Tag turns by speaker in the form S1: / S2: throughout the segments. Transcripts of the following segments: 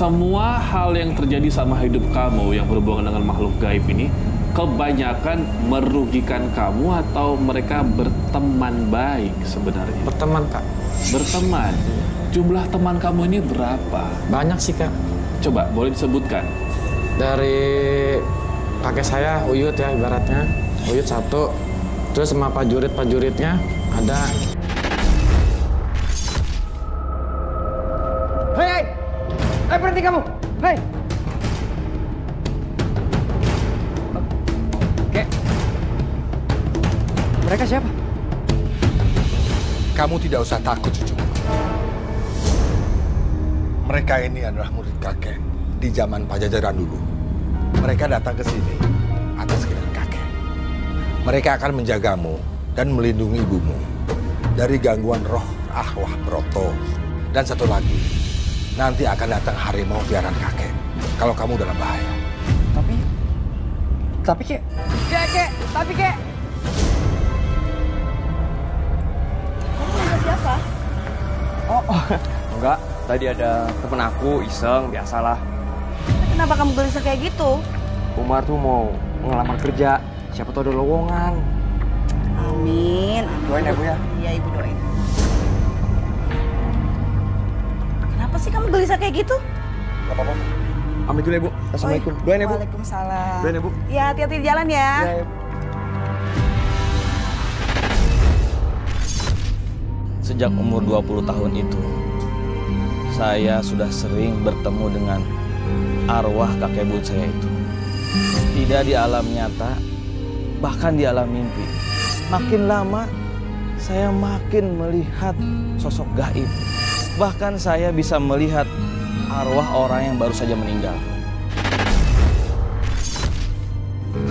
S1: semua hal yang terjadi sama hidup kamu yang berhubungan dengan makhluk gaib ini kebanyakan merugikan kamu atau mereka berteman baik sebenarnya?
S2: Berteman, Kak.
S1: Berteman? Jumlah teman kamu ini berapa?
S2: Banyak sih, Kak.
S1: Coba, boleh disebutkan?
S2: Dari kakek saya, Uyut ya ibaratnya. Uyut satu. Terus sama prajuritnya ada.
S3: Hei! Hei, berhenti kamu! Hei! Kek, mereka siapa?
S4: Kamu tidak usah takut, cucuku. Mereka ini adalah murid kakek di zaman Pajajaran dulu. Mereka datang ke sini atas keinginan kakek. Mereka akan menjagamu dan melindungi ibumu dari gangguan roh arwah Broto. Dan satu lagi, nanti akan datang harimau piaraan kakek kalau kamu dalam bahaya.
S3: Tapi Kek, tapi Kek.
S5: Kamu siapa?
S3: Oh, enggak. Tadi ada temen aku, iseng, biasalah.
S5: Kenapa kamu gelisah kayak gitu?
S3: Umar tuh mau ngelamar kerja. Siapa tahu ada lowongan.
S5: Amin.
S3: Doain ya, Bu ya.
S5: Iya, Ibu doain. Kenapa sih kamu gelisah kayak gitu?
S3: Gak apa-apa. Pamit dulu ya, Bu. Assalamualaikum. Doain ya, Bu.
S5: Waalaikumsalam.
S3: Doain ya, Bu.
S5: Ya, hati-hati di jalan ya.
S3: Iya, ya, Bu.
S6: Sejak umur 20 tahun itu, saya sudah sering bertemu dengan arwah kakek buyut saya itu. Tidak di alam nyata, bahkan di alam mimpi. Makin lama, saya makin melihat sosok gaib. Bahkan saya bisa melihat arwah orang yang baru saja meninggal.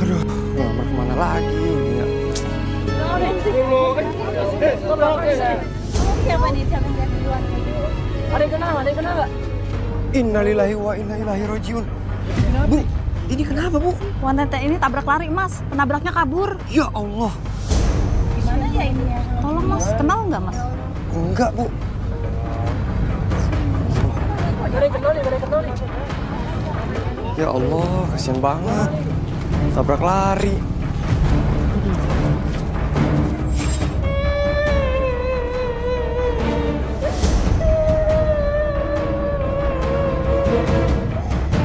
S3: Aduh, ngelamar kemana lagi ini ya?
S5: Siapa nih? Siapa yang duluan?
S7: Ada yang kenal nggak?
S3: Innalillahi wa inna ilaihi rajiun. Bu, ini kenapa, Bu?
S5: Wanita ini tabrak lari, Mas. Penabraknya kabur.
S3: Ya Allah.
S5: Gimana ya ini ya? Tolong, Mas. Kenal nggak, Mas?
S3: Enggak, Bu.
S7: Ada yang kenal nih.
S3: Ya Allah, kasihan banget. Tabrak lari.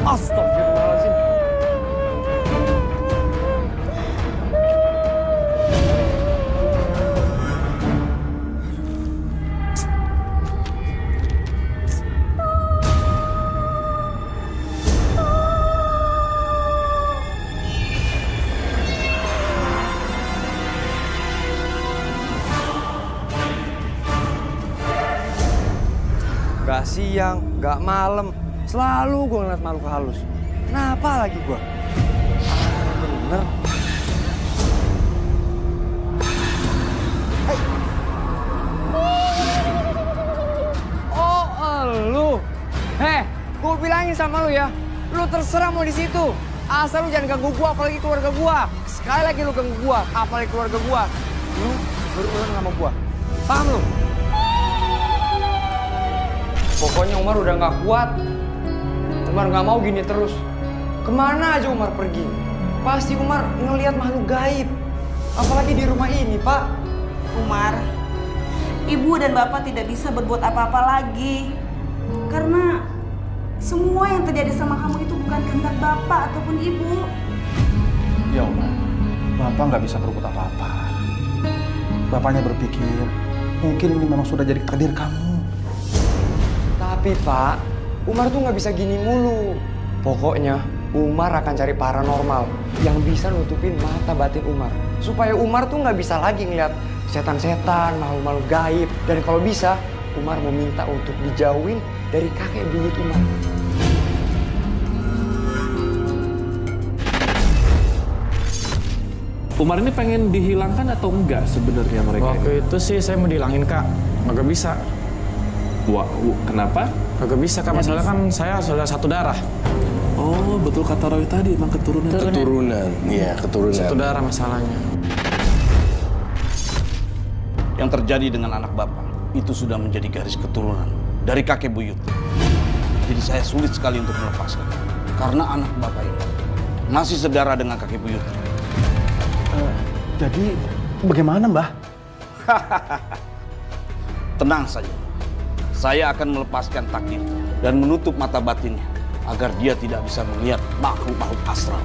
S3: Astagfirullahaladzim. Gak siang, gak malam, selalu gue ngeliat makhluk halus. Kenapa lagi gue? Bener. Hey. Oh, lu. Gue bilangin sama lu ya, lu terserah mau di situ. Asal lu jangan ganggu gue, apalagi keluarga gue. Sekali lagi lu ganggu gue, apalagi keluarga gue. Lu berurusan sama gue. Paham lu? Pokoknya Umar udah nggak kuat. Umar nggak mau gini terus. Kemana aja Umar pergi, pasti Umar ngelihat makhluk gaib. Apalagi di rumah ini, Pak.
S5: Umar, Ibu dan Bapak tidak bisa berbuat apa-apa lagi. Karena semua yang terjadi sama kamu itu bukan kehendak Bapak ataupun Ibu.
S8: Ya Umar, Bapak nggak bisa berbuat apa-apa. Bapaknya berpikir, mungkin ini memang sudah jadi takdir kamu.
S3: Tapi Pak, Umar tuh nggak bisa gini mulu. Pokoknya Umar akan cari paranormal yang bisa nutupin mata batin Umar. Supaya Umar tuh nggak bisa lagi ngeliat setan-setan, makhluk-makhluk gaib. Dan kalau bisa, Umar meminta untuk dijauhin dari kakek buyut Umar.
S1: Umar ini pengen dihilangkan atau enggak sebenarnya mereka?
S2: Waktu itu sih saya mau dihilangin, Kak. Nggak bisa.
S1: Wah, kenapa?
S2: Nggak bisa, Kak. Masalahnya kan saya sudah satu darah.
S1: Oh, betul kata Roy tadi, emang keturunan.
S4: Iya, keturunan.
S2: Satu darah masalahnya.
S9: Yang terjadi dengan anak Bapak itu sudah menjadi garis keturunan dari kakek buyut. Jadi saya sulit sekali untuk melepaskan. Karena anak Bapak ini masih sedara dengan kakek buyut.
S8: Jadi bagaimana, Mbah?
S9: Tenang saja. Saya akan melepaskan takdir dan menutup mata batinnya agar dia tidak bisa melihat makhluk-makhluk astral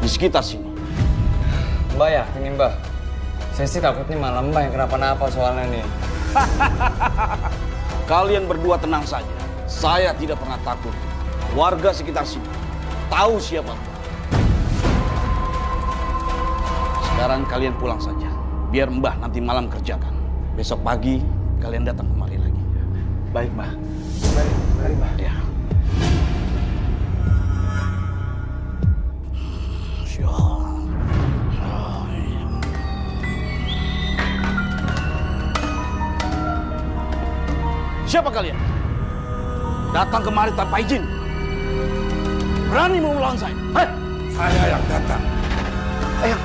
S9: di sekitar sini.
S3: Mbah ya, ini Mbah. Saya sih takutnya malah Mbah yang kenapa-napa soalnya nih.
S9: Kalian berdua tenang saja. Saya tidak pernah takut. Warga sekitar sini tahu siapa Mbah. Sekarang kalian pulang saja. Biar Mbah nanti malam kerjakan. Besok pagi kalian datang kemari lagi.
S8: Baik, Mbah. Baik, mari, Mbah.
S9: Ya. Siapa kalian? Datang kemari tanpa izin. Berani mau melawan saya? Hei!
S4: Saya yang datang.
S9: Eyang,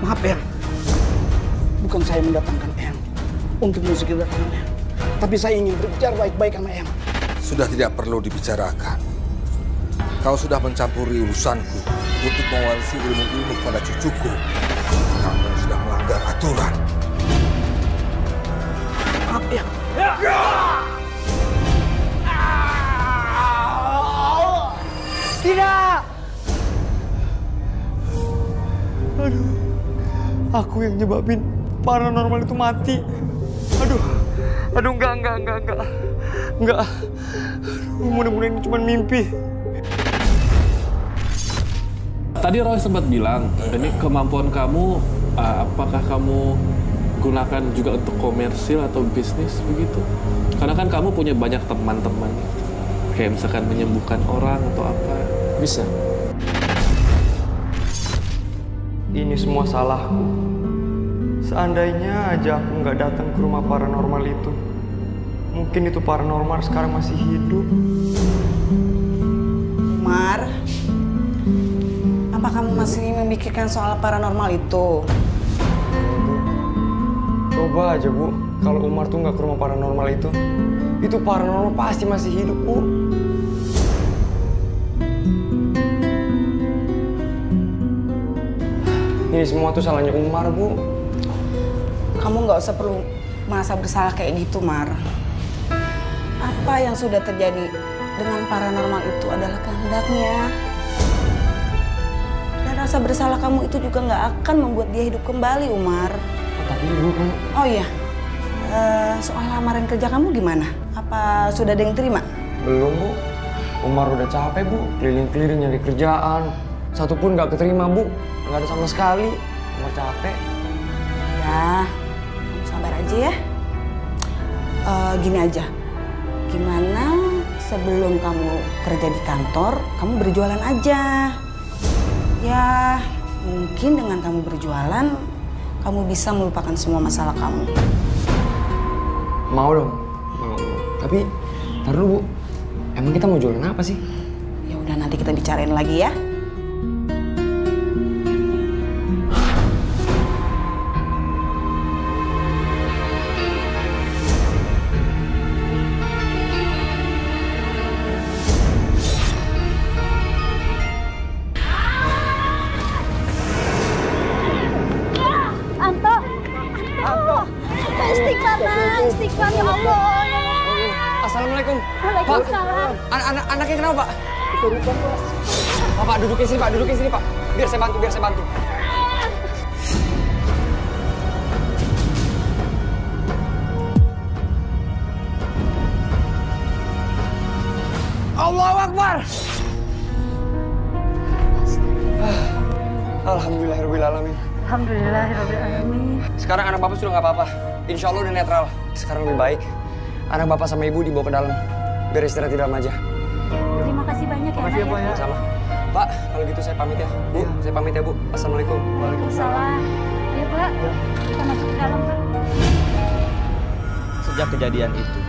S9: maaf Eyang. Bukan saya mendatangkan Eyang untuk musik kedatangan Eyang. Tapi saya ingin berbicara baik-baik sama Eyang.
S4: Sudah tidak perlu dibicarakan. Kau sudah mencampuri urusanku untuk mewarisi ilmu-ilmu pada cucuku. Kamu sudah melanggar aturan.
S9: Maaf Eyang.
S3: Tidak! Aduh, aku yang nyebabin paranormal itu mati. Aduh, enggak. Mudah-mudahan ini cuma mimpi.
S1: Tadi Roy sempat bilang, ini kemampuan kamu, apakah kamu gunakan juga untuk komersil atau bisnis begitu? Karena kan kamu punya banyak teman-teman, kayak misalkan menyembuhkan orang atau apa.
S2: Bisa.
S3: Ini semua salahku. Seandainya aja aku nggak datang ke rumah paranormal itu, mungkin itu paranormal sekarang masih hidup.
S5: Umar, apa kamu masih memikirkan soal paranormal itu?
S3: Coba aja Bu, kalau Umar tuh nggak ke rumah paranormal itu paranormal pasti masih hidup Bu. Ini semua tuh salahnya Umar Bu.
S5: Kamu nggak usah perlu merasa bersalah kayak gitu, Mar. Apa yang sudah terjadi dengan paranormal itu adalah kehendaknya. Dan rasa bersalah kamu itu juga nggak akan membuat dia hidup kembali, Umar.
S3: Tapi Ibu kan...
S5: Oh iya, soal lamaran kerja kamu gimana? Apa sudah ada yang terima?
S3: Belum Bu. Umar udah capek Bu, keliling-keliling nyari kerjaan. Satu pun nggak keterima Bu, nggak ada sama sekali. Umar capek.
S5: Ya, kamu sabar aja ya. Gini aja, gimana sebelum kamu kerja di kantor, kamu berjualan aja. Ya, mungkin dengan kamu berjualan, kamu bisa melupakan semua masalah kamu.
S3: Mau dong, mau. Tapi, ntar dulu Bu, emang kita mau jualan apa sih?
S5: Ya udah nanti kita bicarain lagi ya.
S10: Istighfar ya Allah.
S3: Assalamualaikum.
S10: Waalaikumsalam.
S3: Pak, anaknya kenapa Pak? Pak, dudukin sini Pak. Biar saya bantu. Allahu Akbar. Alhamdulillahirrahmanirrahim.
S10: Alhamdulillahirrahmanirrahim.
S3: Sekarang anak Bapak sudah nggak apa-apa. Insya Allah udah netral. Sekarang lebih baik. Anak Bapak sama Ibu dibawa ke dalam. Biar istirahat di dalam aja.
S10: Terima kasih banyak ya, Nak ya.
S3: Sama. Pak, kalau gitu saya pamit ya. Bu, saya pamit ya Bu. Assalamualaikum.
S10: Waalaikumsalam. Ayo Pak, kita masuk ke dalam Pak.
S6: Sejak kejadian itu,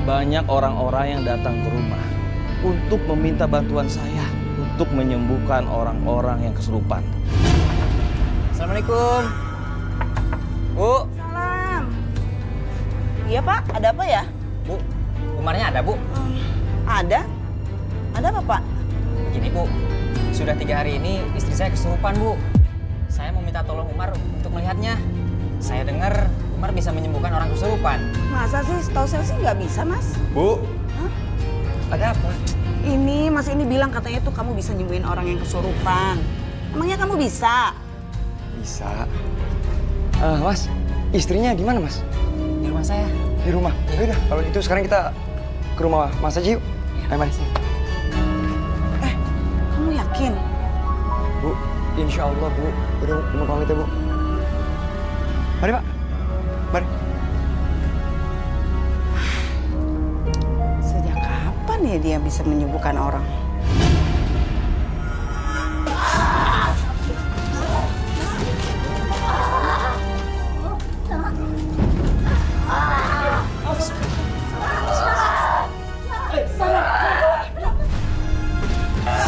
S6: banyak orang-orang yang datang ke rumah untuk meminta bantuan saya untuk menyembuhkan orang-orang yang kesurupan.
S3: Assalamualaikum. Bu.
S5: Salam. Iya Pak, ada apa ya?
S3: Bu, Umarnya ada Bu?
S5: Ada? Ada apa, Pak?
S11: Begini, Bu. Sudah 3 hari ini istri saya kesurupan, Bu. Saya mau minta tolong Umar untuk melihatnya. Saya dengar Umar bisa menyembuhkan orang kesurupan.
S5: Masa sih? Setahu saya sih nggak bisa, Mas.
S3: Bu.
S5: Hah?
S3: Ada apa?
S5: Ini, Mas ini bilang katanya tuh kamu bisa nyembuhin orang yang kesurupan. Emangnya kamu bisa?
S3: Bisa. Mas, istrinya di mana, Mas?
S11: Di rumah saya.
S3: Di rumah? Yaudah, kalau gitu sekarang kita ke rumah Mas aja yuk. Ayo, mari.
S5: Kamu yakin?
S3: Bu, insya Allah, Bu. Udah, mau pamit ya, Bu. Mari, Pak. Mari.
S5: Sejak kapan ya dia bisa menyembuhkan orang?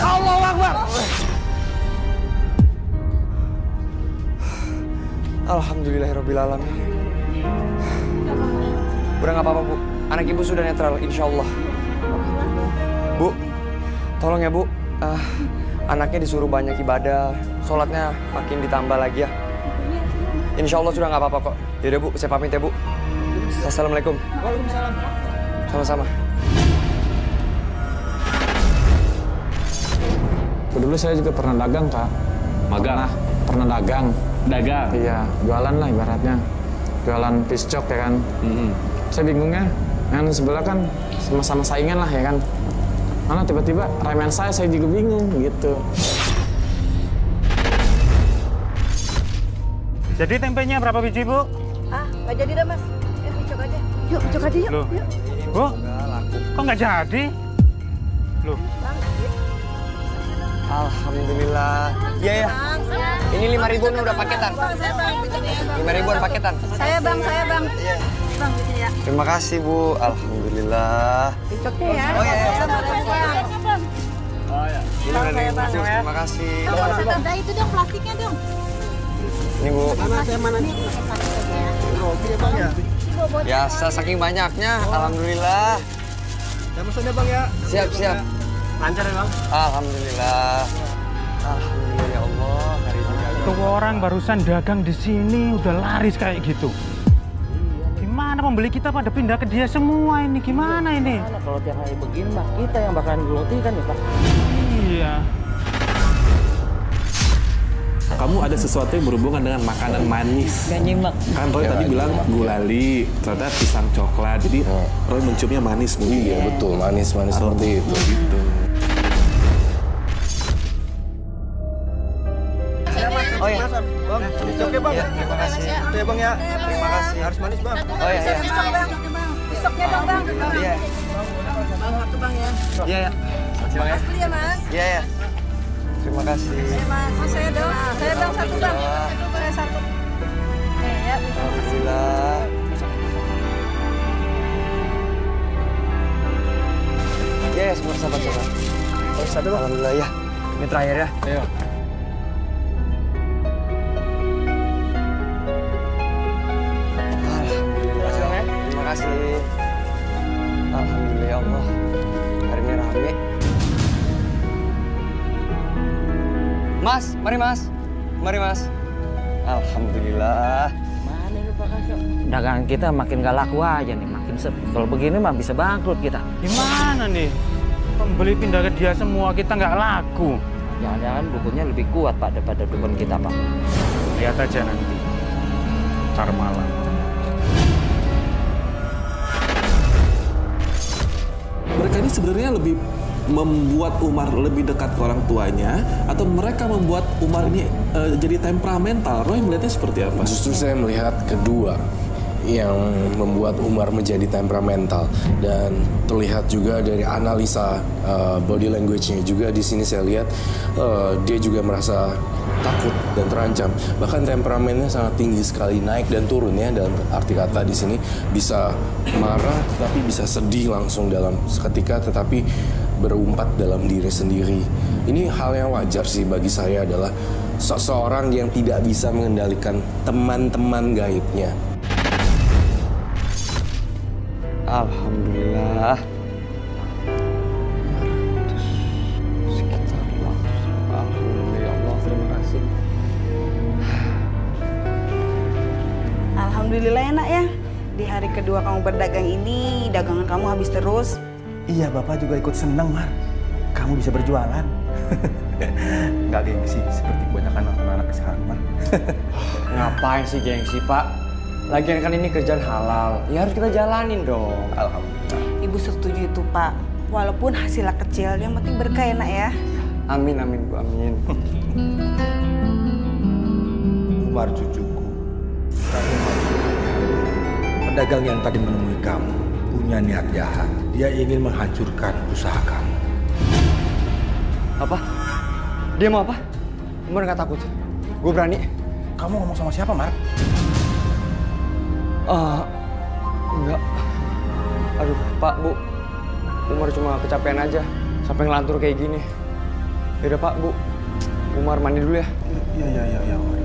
S3: Allahu Akbar. Alhamdulillahirrahmanirrahim. Udah nggak apa-apa, Bu. Anak Ibu sudah netral, insya Allah. Bu, tolong ya, Bu. Anaknya disuruh banyak ibadah, sholatnya makin ditambah lagi ya. Insya Allah sudah nggak apa-apa kok. Yaudah, Bu, saya pamit ya, Bu. Assalamualaikum.
S7: Waalaikumsalam.
S3: Sama-sama.
S2: Dulu saya juga pernah dagang, Kak.
S1: Magang?
S2: Pernah dagang.
S1: Dagang?
S2: Iya, jualan lah ibaratnya. Jualan piscok ya kan. Saya bingungnya, yang sebelah kan sama-sama saingan lah ya kan. Mana tiba-tiba ramen saya juga bingung gitu.
S8: Jadi tempenya berapa biji, Bu?
S5: Nggak jadi dah, Mas. Picok aja. Yuk, picok aja yuk.
S8: Loh.
S5: Yuk.
S8: Bu, kok nggak jadi? Loh.
S3: Alhamdulillah. Iya ya. Ini 5.000 udah paketan. 5.000-an paketan.
S5: Saya bang. Bang, ya.
S3: Terima kasih, Bu. Alhamdulillah.
S5: Picoknya ya.
S3: Oh iya.
S5: Oh ya.
S3: Terima kasih.
S10: Ada itu dong, plastiknya dong.
S3: Ini, Bu.
S10: Mana nih?
S3: Roti ya, Bang ya? Biasa, saking banyaknya. Alhamdulillah.
S8: Ya, maksudnya, Bang ya.
S3: Siap.
S8: Lancar ya, Bang?
S3: Alhamdulillah. Alhamdulillah ya Allah. Hari ini
S8: Tuh orang barusan dagang di sini udah laris kayak gitu. Gimana pembeli kita pada pindah ke dia semua ini? Gimana ini?
S6: Kalau tiap hari begini mah kita yang bakalan roti kan ya, Pak?
S8: Iya.
S1: Kamu ada sesuatu yang berhubungan dengan makanan manis.
S6: Gak nyimak.
S1: Kan Roy tadi bilang gulali, ternyata pisang coklat. Jadi Roy menciumnya manis mungkin.
S12: Iya, betul. Manis-manis seperti itu.
S1: Gitu.
S3: Oh iya.
S8: Bang, pisoknya, Bang.
S3: Ya, terima kasih.
S8: Itu ya, Bang ya.
S3: Terima kasih.
S8: Harus manis, Bang.
S3: Oh iya.
S5: Pisoknya dong, Bang.
S3: Iya.
S5: Satu, Bang ya.
S3: Iya.
S5: Mas beli ya, Mas.
S3: Iya. Terima kasih.
S5: Mas, saya dong. Saya dong satu, Bang. Saya satu. Ya.
S3: Alhamdulillah. Ya, semua sahabat-sahabat.
S8: Satu, Bang.
S3: Alhamdulillah ya. Ini terakhir ya.
S8: Ayo.
S3: Terima kasih. Alhamdulillah ya Allah. Hari ini rame. Mas, mari Mas. Mari Mas. Alhamdulillah.
S6: Mana ini Pak Kakak? Dagangan kita makin gak laku aja nih, makin sepi. Kalau begini mah bisa bangkrut kita.
S8: Gimana nih? Pembeli pindah ke dia semua, kita nggak laku.
S6: Jangan-jangan bukunya lebih kuat Pak daripada dukun kita Pak.
S8: Lihat aja nanti. Ntar malam.
S1: Mereka ini sebenarnya lebih membuat Umar lebih dekat ke orang tuanya atau mereka membuat Umar ini jadi temperamental? Roy melihatnya seperti apa?
S12: Justru saya melihat kedua yang membuat Umar menjadi temperamental, dan terlihat juga dari analisa body language-nya juga di sini saya lihat dia juga merasa takut dan terancam. Bahkan temperamennya sangat tinggi sekali, naik dan turun ya, dalam arti kata di sini bisa marah tetapi bisa sedih langsung dalam seketika, tetapi berumpat dalam diri sendiri. Ini hal yang wajar sih bagi saya, adalah seseorang yang tidak bisa mengendalikan teman-teman gaibnya.
S3: Alhamdulillah.
S5: Alhamdulillah enak ya. Di hari kedua kamu berdagang ini, dagangan kamu habis terus.
S8: Iya, Bapak juga ikut senang, Mar. Kamu bisa berjualan. Nggak gengsi seperti kebanyakan anak-anak sekarang, Mar.
S3: Ngapain sih gengsi, Pak? Lagian kan ini kerjaan halal. Ya harus kita jalanin dong.
S8: Alhamdulillah.
S5: Ibu setuju itu, Pak. Walaupun hasilnya kecil, yang penting berkah enak ya.
S3: Amin, amin, Bu, amin.
S4: Umar cucuku, pedagang yang tadi menemui kamu punya niat jahat. Dia ingin menghancurkan usaha kamu.
S3: Apa? Dia mau apa? Umar nggak takut. Gue berani.
S8: Kamu ngomong sama siapa, Mar?
S3: Enggak. Aduh, Pak, Bu. Umar cuma kecapean aja sampai ngelantur kayak gini. Yaudah, Pak, Bu. Umar mandi dulu ya.
S8: Iya, Umar.